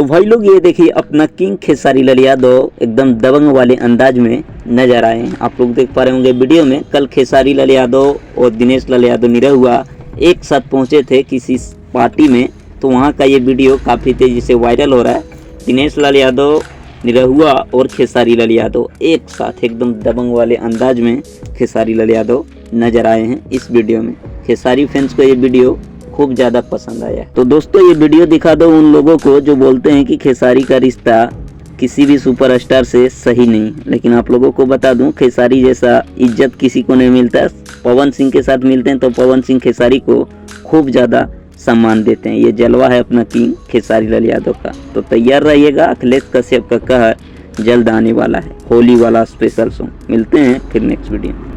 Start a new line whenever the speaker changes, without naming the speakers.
भाई लोग ये देखिए अपना किंग खेसारी लाल यादव एकदम दबंग वाले अंदाज में नजर आए हैं। आप लोग देख पा रहे होंगे वीडियो में, कल खेसारी लाल यादव और दिनेश लाल यादव निरहुआ एक साथ पहुंचे थे किसी पार्टी में, तो वहां का ये वीडियो काफ़ी तेज़ी से वायरल हो रहा है। दिनेश लाल यादव, निरहुआ और खेसारी लाल यादव एक साथ एकदम दबंग वाले अंदाज में खेसारी लाल यादव नजर आए हैं इस वीडियो में। खेसारी फैंस को ये वीडियो खूब ज़्यादा पसंद आया। तो दोस्तों ये वीडियो दिखा दो उन लोगों को जो बोलते हैं कि खेसारी का रिश्ता किसी भी सुपरस्टार से सही नहीं, लेकिन आप लोगों को बता दूं खेसारी जैसा इज्जत किसी को नहीं मिलता। पवन सिंह के साथ मिलते हैं तो पवन सिंह खेसारी को खूब ज़्यादा सम्मान देते हैं। ये जलवा है अपना किंग खेसारी लाल यादव का। तो तैयार रहिएगा, अखिलेश कश्यप का कहर जल्द आने वाला है, होली वाला स्पेशल सॉन्ग। मिलते हैं फिर नेक्स्ट वीडियो में।